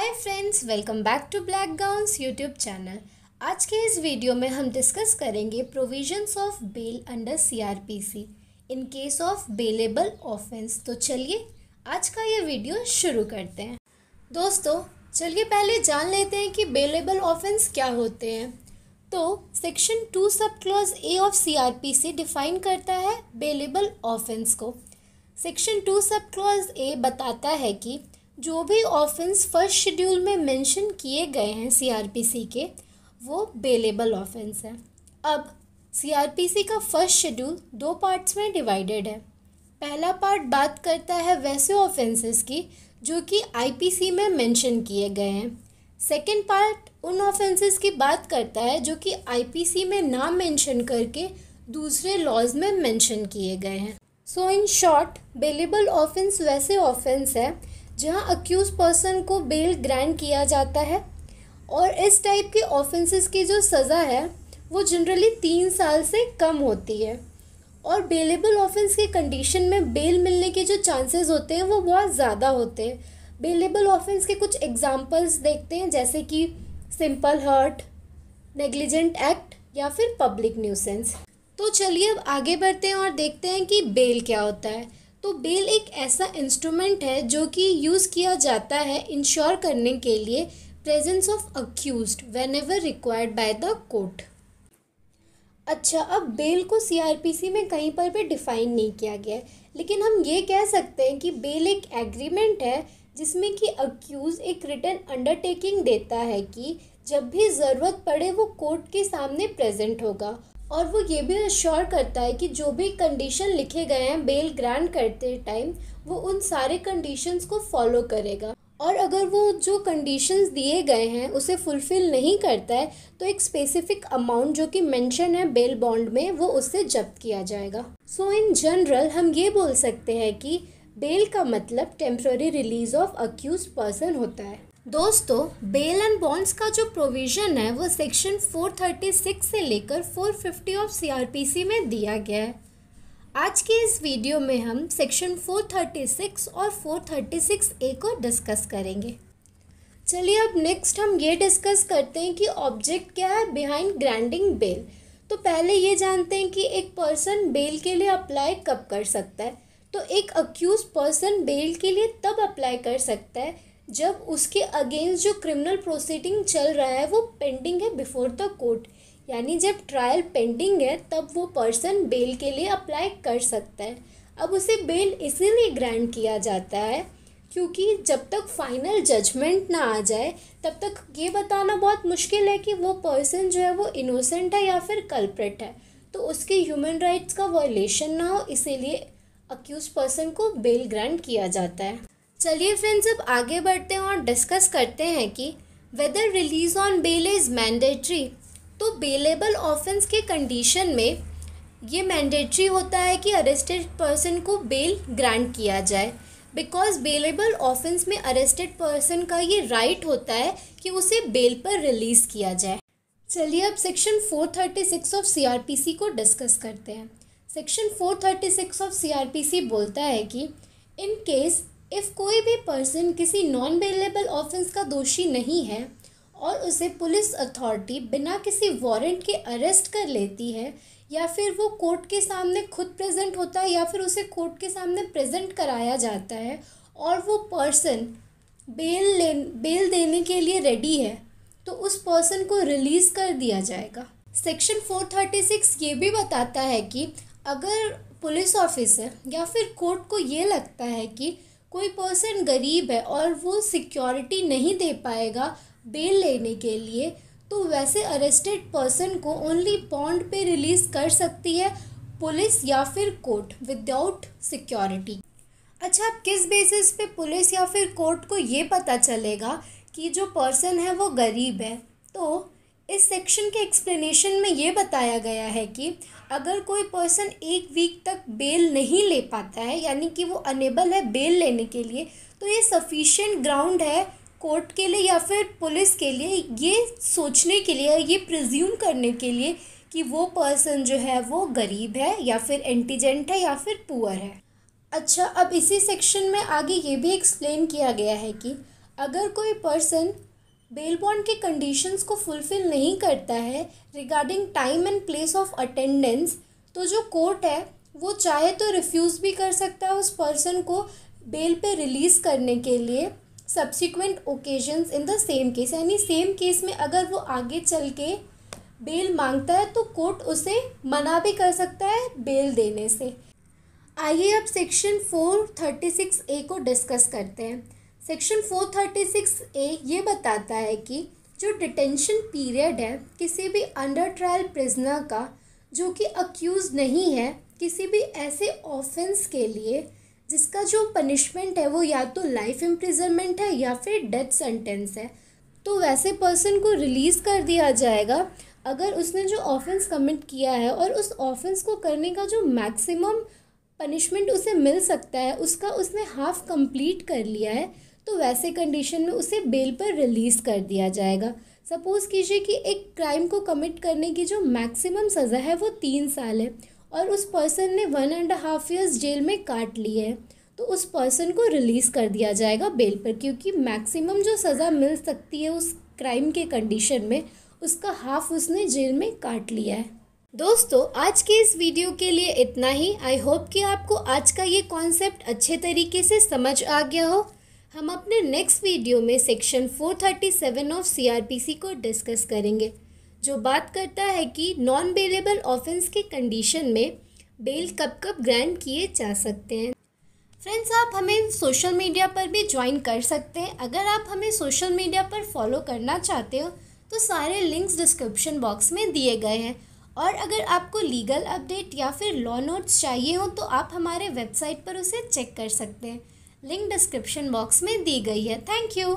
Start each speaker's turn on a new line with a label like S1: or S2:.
S1: Hi friends, welcome back to black gowns YouTube channel. आज के इस वीडियो में हम डिस्कस करेंगे provisions of bail under CrPC in case of bailable offence. तो चलिए आज का ये वीडियो शुरू करते हैं। दोस्तों चलिए पहले जान लेते हैं कि बेलेबल ऑफेंस क्या होते हैं। तो section 2 sub clause A of CrPC define करता है बेलेबल ऑफेंस को। सेक्शन 2 सब क्लॉज ए बताता है कि जो भी ऑफेंस फर्स्ट शेड्यूल में मेंशन किए गए हैं सीआरपीसी के, वो बेलेबल ऑफेंस है। अब सीआरपीसी का फर्स्ट शेड्यूल 2 पार्ट्स में डिवाइडेड है। पहला पार्ट बात करता है वैसे ऑफेंसेस की जो कि आईपीसी में मेंशन किए गए हैं। सेकेंड पार्ट उन ऑफेंसेस की बात करता है जो कि आईपीसी में ना मेंशन करके दूसरे लॉज में मेंशन किए गए हैं। सो इन शॉर्ट, बेलेबल ऑफेंस वैसे ऑफेंस है जहां अक्यूज पर्सन को बेल ग्रांट किया जाता है, और इस टाइप के ऑफेंसेस की जो सज़ा है वो जनरली 3 साल से कम होती है। और बेलेबल ऑफेंस के कंडीशन में बेल मिलने के जो चांसेस होते हैं वो बहुत ज़्यादा होते हैं। बेलेबल ऑफेंस के कुछ एग्जांपल्स देखते हैं, जैसे कि सिंपल हर्ट, नेग्लिजेंट एक्ट या फिर पब्लिक न्यूसेंस। तो चलिए अब आगे बढ़ते हैं और देखते हैं कि बेल क्या होता है। तो बेल एक ऐसा इंस्ट्रूमेंट है जो कि यूज़ किया जाता है इंश्योर करने के लिए presence of accused whenever required by the court. अच्छा, अब बेल को सीआरपीसी में कहीं पर भी डिफाइन नहीं किया गया है, लेकिन हम ये कह सकते हैं कि बेल एक एग्रीमेंट है जिसमें कि अक्यूज एक रिटन अंडरटेकिंग देता है कि जब भी ज़रूरत पड़े वो कोर्ट के सामने प्रेजेंट होगा, और वो ये भी अश्योर करता है कि जो भी कंडीशन लिखे गए हैं बेल ग्रांट करते टाइम, वो उन सारे कंडीशंस को फॉलो करेगा। और अगर वो जो कंडीशंस दिए गए हैं उसे फुलफ़िल नहीं करता है तो एक स्पेसिफिक अमाउंट जो कि मेंशन है बेल बॉन्ड में, वो उससे जब्त किया जाएगा। सो इन जनरल हम ये बोल सकते हैं कि बेल का मतलब temporary release of accuse person होता है। दोस्तों, बेल एंड बॉन्ड्स का जो प्रोविज़न है वो सेक्शन 436 से लेकर 450 ऑफ सीआरपीसी में दिया गया है। आज के इस वीडियो में हम सेक्शन 436 और 436 ए को डिस्कस करेंगे। चलिए अब नेक्स्ट हम ये डिस्कस करते हैं कि ऑब्जेक्ट क्या है बिहाइंड ग्रांटिंग बेल। तो पहले ये जानते हैं कि एक पर्सन बेल के लिए अप्लाई कब कर सकता है। तो एक अक्यूज पर्सन बेल के लिए तब अप्लाई कर सकता है जब उसके अगेंस्ट जो क्रिमिनल प्रोसीडिंग चल रहा है वो पेंडिंग है बिफोर द कोर्ट, यानी जब ट्रायल पेंडिंग है तब वो पर्सन बेल के लिए अप्लाई कर सकता है। अब उसे बेल इसीलिए ग्रांट किया जाता है क्योंकि जब तक फाइनल जजमेंट ना आ जाए तब तक ये बताना बहुत मुश्किल है कि वो पर्सन जो है वो इनोसेंट है या फिर कल्प्रेट है, तो उसके ह्यूमन राइट्स का वायलेशन ना हो, इसीलिए अक्यूज पर्सन को बेल ग्रांट किया जाता है। चलिए फ्रेंड्स अब आगे बढ़ते हैं और डिस्कस करते हैं कि whether release on bail is mandatory. तो बेलेबल ऑफेंस के कंडीशन में ये मैंडेटरी होता है कि अरेस्टेड पर्सन को बेल ग्रांट किया जाए, बिकॉज बेलेबल ऑफेंस में अरेस्टेड पर्सन का ये राइट होता है कि उसे बेल पर रिलीज़ किया जाए। चलिए अब सेक्शन 436 ऑफ सीआरपीसी को डिस्कस करते हैं। सेक्शन 436 ऑफ सीआरपीसी बोलता है कि इन केस इफ़ कोई भी पर्सन किसी नॉन बेलेबल ऑफेंस का दोषी नहीं है और उसे पुलिस अथॉरिटी बिना किसी वारंट के अरेस्ट कर लेती है, या फिर वो कोर्ट के सामने खुद प्रेजेंट होता है या फिर उसे कोर्ट के सामने प्रेजेंट कराया जाता है और वो पर्सन बेल देने के लिए रेडी है, तो उस पर्सन को रिलीज़ कर दिया जाएगा। सेक्शन 436 ये भी बताता है कि अगर पुलिस ऑफिसर या फिर कोर्ट को ये लगता है कि कोई पर्सन गरीब है और वो सिक्योरिटी नहीं दे पाएगा बेल लेने के लिए, तो वैसे अरेस्टेड पर्सन को ओनली बॉन्ड पे रिलीज़ कर सकती है पुलिस या फिर कोर्ट विदाउट सिक्योरिटी। अच्छा, अब किस बेसिस पे पुलिस या फिर कोर्ट को ये पता चलेगा कि जो पर्सन है वो गरीब है? तो इस सेक्शन के एक्सप्लेनेशन में ये बताया गया है कि अगर कोई पर्सन 1 वीक तक बेल नहीं ले पाता है, यानी कि वो अनेबल है बेल लेने के लिए, तो ये सफिशिएंट ग्राउंड है कोर्ट के लिए या फिर पुलिस के लिए ये सोचने के लिए, ये प्रिज्यूम करने के लिए कि वो पर्सन जो है वो गरीब है या फिर इंडिजेंट है या फिर पुअर है। अच्छा, अब इसी सेक्शन में आगे ये भी एक्सप्लेन किया गया है कि अगर कोई पर्सन बेल बॉन्ड के कंडीशंस को फुलफ़िल नहीं करता है regarding time and place of attendance, तो जो कोर्ट है वो चाहे तो रिफ्यूज़ भी कर सकता है उस पर्सन को बेल पे रिलीज़ करने के लिए subsequent occasions in the same case. यानी सेम केस में अगर वो आगे चल के बेल मांगता है तो कोर्ट उसे मना भी कर सकता है बेल देने से। आइए अब सेक्शन 436A को डिस्कस करते हैं। सेक्शन 436A ये बताता है कि जो डिटेंशन पीरियड है किसी भी अंडर ट्रायल प्रिजनर का जो कि अक्यूज नहीं है किसी भी ऐसे ऑफेंस के लिए जिसका जो पनिशमेंट है वो या तो लाइफ इम्प्रिजनमेंट है या फिर डेथ सेंटेंस है, तो वैसे पर्सन को रिलीज़ कर दिया जाएगा अगर उसने जो ऑफेंस कमिट किया है और उस ऑफेंस को करने का जो मैक्सिमम पनिशमेंट उसे मिल सकता है उसका उसने हाफ कंप्लीट कर लिया है, तो वैसे कंडीशन में उसे बेल पर रिलीज़ कर दिया जाएगा। सपोज़ कीजिए कि एक क्राइम को कमिट करने की जो मैक्सिमम सज़ा है वो 3 साल है और उस पर्सन ने 1.5 ईयर्स जेल में काट ली है, तो उस पर्सन को रिलीज़ कर दिया जाएगा बेल पर, क्योंकि मैक्सिमम जो सज़ा मिल सकती है उस क्राइम के कंडीशन में उसका हाफ उसने जेल में काट लिया है। दोस्तों, आज के इस वीडियो के लिए इतना ही। आई होप कि आपको आज का ये कॉन्सेप्ट अच्छे तरीके से समझ आ गया हो। हम अपने नेक्स्ट वीडियो में सेक्शन 437 ऑफ CRPC को डिस्कस करेंगे, जो बात करता है कि नॉन बेलेबल ऑफेंस के कंडीशन में बेल कब कब ग्रांट किए जा सकते हैं। फ्रेंड्स, आप हमें सोशल मीडिया पर भी ज्वाइन कर सकते हैं। अगर आप हमें सोशल मीडिया पर फॉलो करना चाहते हो तो सारे लिंक्स डिस्क्रिप्शन बॉक्स में दिए गए हैं, और अगर आपको लीगल अपडेट या फिर लॉ नोट्स चाहिए हो तो आप हमारे वेबसाइट पर उसे चेक कर सकते हैं। लिंक डिस्क्रिप्शन बॉक्स में दी गई है। Thank you.